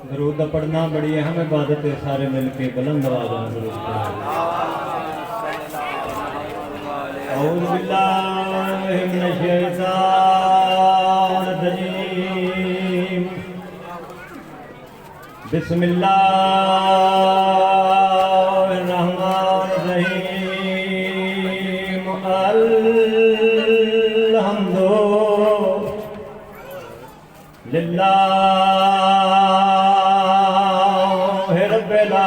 दरूद पढ़ना बड़ी अहम इबादत है। सारे मिल के बुलंद आवाज़ में दरूद पढ़ें। औज़ु बिल्लाहि मिनश शैतानिर रजीम। बिस्मिल्लाहिर रहमानिर रहीम। अल्हम्दुलिल्लाहि रब्बिल आलमीन।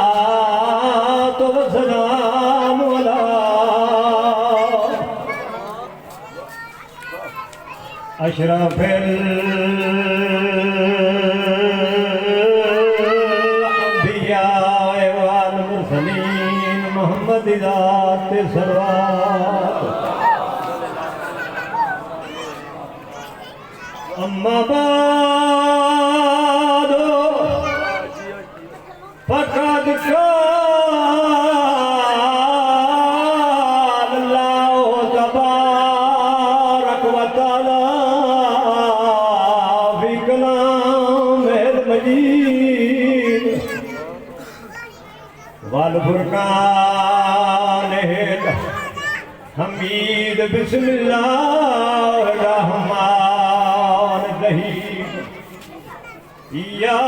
अस्सलातु वस्सलामु अला अशरफिल अंबिया वल मुरसलीन मोहम्मद ज़ात सरवात। अम्मा बाद फ़क़द क़ाल अल्लाहु तबारक व तआला फ़ी कलामिल मजीद वल फ़ुरक़ानिल हमीद। बिस्मिल्लाहिर रहमानिर रहीम। या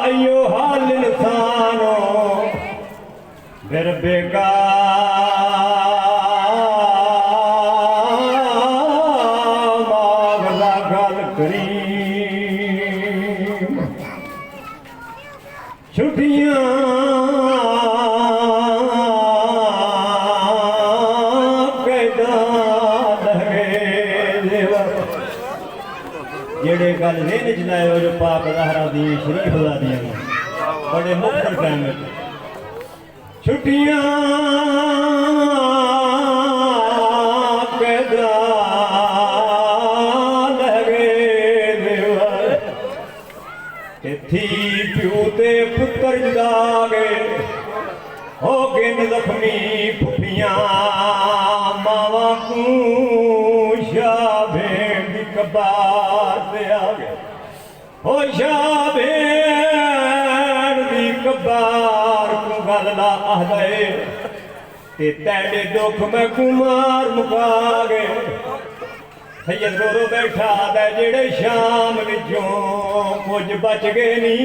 अय्युहल इंसानो बिरब्बिका मग़लक़ल करीम। छुट्टियां जेड़े गल रेन चलाए हो जो पाक ज़हरा दी शरीफ दी बड़े मुख्तर टाइम छुट्टियां थी प्यू ते पुत्र जागे हो गए जख्मी फुफियां मावा को शाह भेड़ दी कबार से आ गए हो शाह भेड़ दी कबार को गल ला आदे ते तेरे दुख में कुमार मुका गए। सैयद रो रो बैठा दे जेड़े शाम विचों कुछ बच गए नी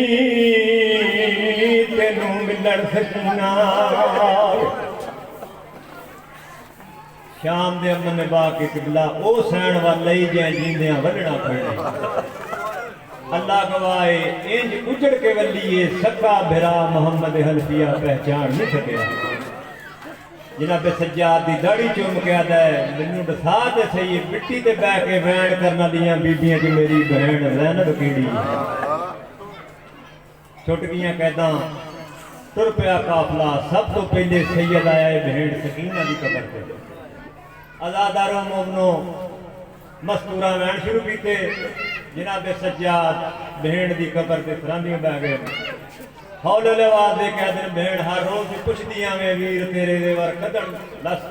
तेनू मिलण सकीना। शाम दे अमन ने बा के किबला ओ सैन वाले ही जै जींदियां वलना पड़े। अल्लाह गवाए इंज उजड़ के वलीए सक्का भिरा मोहम्मद हनफिया पहचान नहीं सकिया। जनाब सज्जाद दी दाढ़ी चुम के आदा है मैनू दसा ते सही मिट्टी ते बह के वैन करना दियां बीबियां च मेरी बहन ज़ैनब कीड़ी। छुट गईयां कैदा तुर पिया काफला सब तो पहले सैयद आया है बहन सकीना दी कबर पे। आज़ादारों मोमनो मस्तूरा वैन शुरू कीते। जनाब सज्जाद बहन दी कबर ते सरांदियां बह गए। हौले आवाज दे कह दिन भेड़ हर रोज पुछदी आवे वीर तेरे देवर कदम लस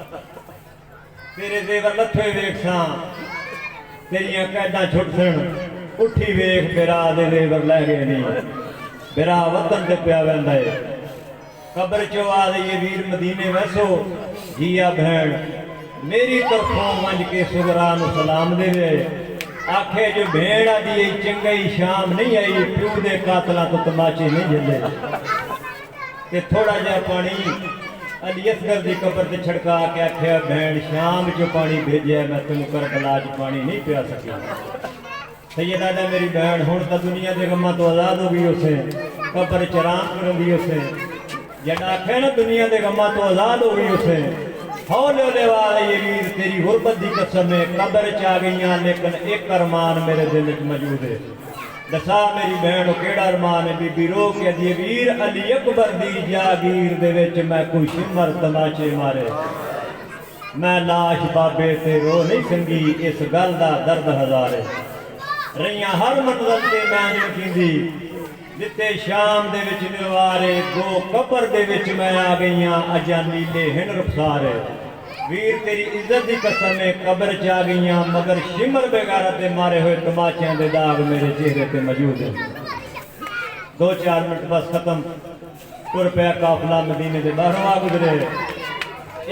तेरे देवर लथे वेखसा तेरियां कैदा छुटसन उठी वेख बिरा दे देवर लै गए नहीं बिरा वतन ते पिया वंदा है। कब्र चो आ ये वीर मदीने वैसो जिया भैन मेरी तरफों मंज के सुगरा नु सलाम देवे। आखे जो भेड़ आदि चंगई शाम नहीं आई प्यू दे कातला तो तमाचे नहीं झेले। ते थोड़ा जा पानी अली असगर दी कबर ते छड़का के आखे भेड़ शाम जो पानी भेजे मैं तेन करबला च पानी नहीं पिया सकी। सैयदा दा मेरी बहन हुण तां दुनिया दे गम्मां तो आज़ाद हो गई उसे कबर च आराम करदी उसे जड़ा आखे ना दुनिया दे गम्मां तो आज़ाद हो गई उसे। हौले वाले ये वीर तेरी गुरबत दी कसम है कब्र च आ गईयां लेकिन एक अरमान मेरे दिल च मौजूद है। दसा मेरी बहन केड़ा अरमान है बीबी रो के दी वीर अली अकबर दी जागीर दे विच मैं कोई शिमर तमाचे मारे मैं लाश बाबे ते रो नहीं संगी इस गल दा दर्द हजारे। रहियां हर मंजिल ते मैं जिंदी जिते शाम दे विच निवारे गो कबर दे विच मैं आ गईयां अजा नीले हिन रुखसार वीर तेरी इज्जत की कसम है कबर च आ गईयां मगर शिमर बेगारा ते मारे हुए तमाचियां दे दाग मेरे चेहरे पे मौजूद है 2-4 मिनट बस खत्म तुर पिया काफला मदीने दे बाहरों आ गुजरे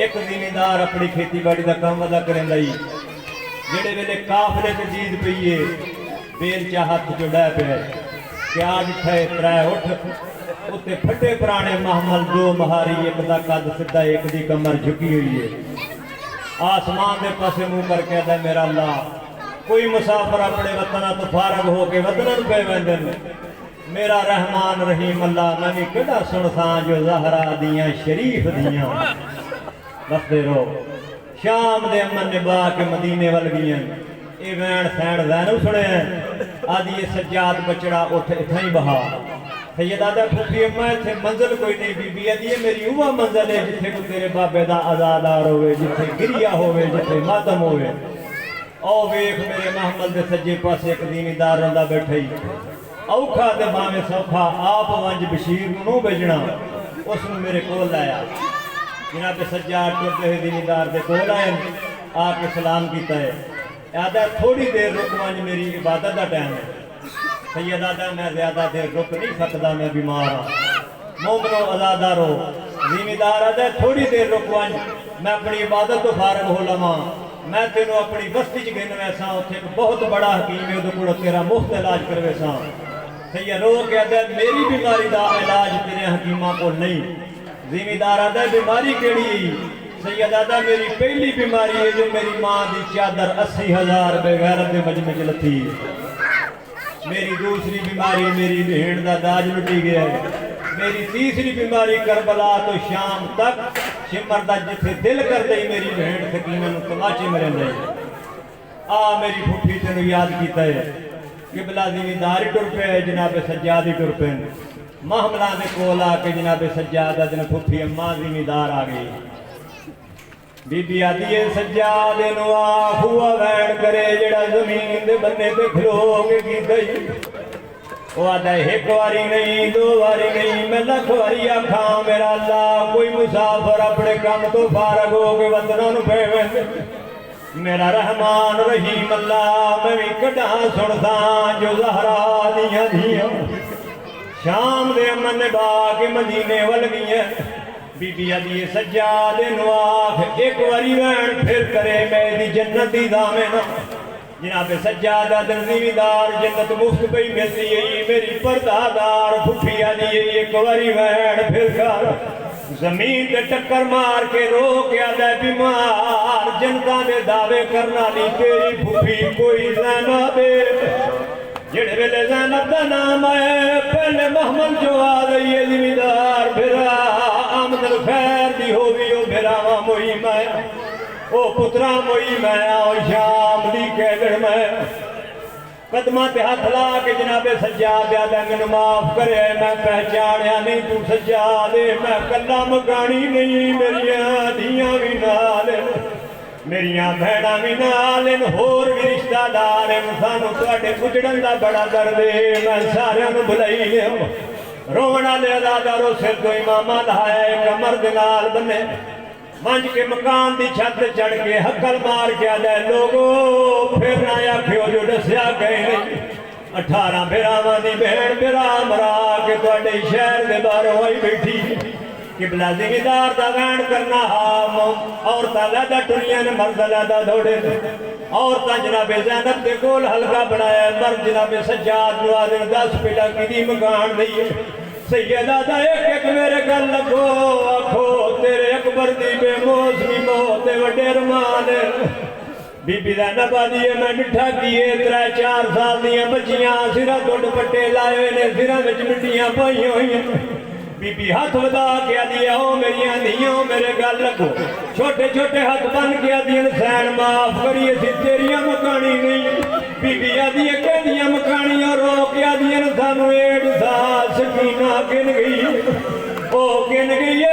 एक जिमींदार अपनी खेतीबाड़ी का काम अदा करें जेड़े वेले काफले ते जीत पई है बेल चा हथ जो डै पे क्या जिथे त्रै उठ उत्ते फटे पुराने महमल दो महारी एक दा कद सीधा एक दी कमर झुकी हुई है आसमान के पासे मुंह करके कहता मेरा अल्लाह कोई मुसाफिर अपने वतना तो फारग होके वतन पे वेंदे मेरा रहमान रहीम अल्लाह मैं भी किहड़ा सुनसा जो ज़हरा दियां शरीफ दियां बसते रहो शाम दे अमन ने बा के मदीने वल गईयां ये वैन सैन वैन सुने आदि ये सज्जाद बचड़ा उठ इतना ही बहा सैयदा दा फुफी अम्मा इत्थे मंजिल कोई नहीं बीबी आदि ये मेरी उवा मंजिल है जिथे को तेरे बाबे दा आजादार होवे जिथे गिरिया होवे जिथे मातम होवे ओ वेख मेरे महमल दे सज्जे पासे एक दीनदार रंदा बैठा ही औखा ते भावे सौखा आप वंज बशीर नूं भेजना उस मेरे कोल लाया जनाब सज्जाद टुरदे हुए दीनदार दे कोल आए आके सलाम कीता है आदा थोड़ी देर रुक वंज मेरी इबादत का टाइम है सैयदा दा मैं ज्यादा देर रुक नहीं सकता मैं बीमार हाँ मोमनो आजादारो जिमीदार आदा थोड़ी देर रुक वंज मैं अपनी इबादत तो फारग हो लवा मैं तेनों अपनी बस्ती च गिन वैसा उत्थे एक बहुत बड़ा हकीम है उहदे कोल तेरा मुफ्त इलाज करवे सा सैयद रो कहदा मेरी बीमारी का इलाज तेरे हकीमां कोल नहीं जिमीदार आदा बीमारी केड़ी सैयदा दा मेरी पहली बीमारी है जो मेरी मां की चादर 80,000 बेगैरत के मजमे च लथी मेरी दूसरी बीमारी मेरी भेड़ का दाज लुटी गया है मेरी तीसरी बीमारी करबला तो शाम तक शिमर का जिथे दिल कर दई मेरी भेड़ सकीना तमाचे मरे नहीं आ मेरी फुफी तेन याद किया है किबला जिमीदार ही टुर पे जनाब सज्जाद ही टुर पे महमलों के कोल आके जनाब सज्जाद दिन फुफी अम्मा जिमीदार आ गई बीबी आदि सज्जाद हुआ वैन करे जड़ा जमीन दे बन्ने पे खलो के की गई वो आदा एक बारी नहीं दो बारी नहीं मैं लख बारी आखा मेरा अल्लाह कोई मुसाफिर अपने काम तो फारग हो के वतनों पे मेरा रहमान रहीम अल्लाह मैं भी कड़ा सुनदा जो ज़हरा दियां दियां शाम दे अमन ने बाग मदीने वल गई बीबी आदि सज्जाद आख एक बारी वैन फिर करे मेरी जन्नत दी दामे ना जनाब सज्जाद जिमीदार जन्नत मुफ्त पई मिलती है मेरी परदादार फुफी आदि एक बारी वैन फिर कर जमीन पे टक्कर मार के रो के आदा बीमार जनता ने दावे करना नहीं तेरी फुफी कोई ज़ैनब जेड़े वेले ज़ैनब दा नाम है पहले मोहम्मद जो आ गई है जिमीदार फिर आमदन खैर दी होवी ओ फिरावा मोई मैं ओ पुत्रा मोई मैं और शाम दी कैगड़ मैं कदमां ते हाथ ला के जनाबे सज्जाद आदा मैनू माफ करे मैं पहचानिया नहीं तू सज्जाद मैं कल्ला मकानी नहीं मेरिया धियां भी नाल मेरिया भैणा भी नाल होर भी रिश्तेदार सानू तुहाडे गुजरन दा बड़ा दर्द है मैं सारियां नू बुलाई लिया रोवण वाले अदादारो सिर तो इमामा लहाया कमर दे नाल बन्ने मंज के मकान की छत चढ़ के हक्कल मार के आदा लोगो फिर ना आखियो जो दसिया गए नहीं 18 बिरावां दी भेड़ बिरा मरा के तुहाडे शहर के बाहरों आई बैठी किबला जिमीदार दा वैन करना हाम औरतां लैदा टुरियां ने मर्द लैदा दौड़े औरतां जनाबे ज़ैनब दे कोल हल्का बनाया मर्द जनाबे सज्जाद नू आदन 10 पिला की मकान दईए सैयदा दा एक मेरे गल लगो आखो तेरे अकबर दी बेमौसमी मौत वड्डे रमान बीबी ज़ैनब आदी मैं मिठा किए 3-4 साल दियां बच्चियां सिरा तो दुपट्टे लाए हुए ने सिरा विच मिट्टियां पाईयां होईयां बीबी हाथ बदा के आदि आओ मेरिया धियां मेरे गल लगो छोटे छोटे हाथ बन के आदि सैन माफ करिए सी तेरिया मकानी नहीं बीबी आदि कहदियां मकानियां रो के आदि सानू 1.5 साल सकीना गिन गई ओ गिन गई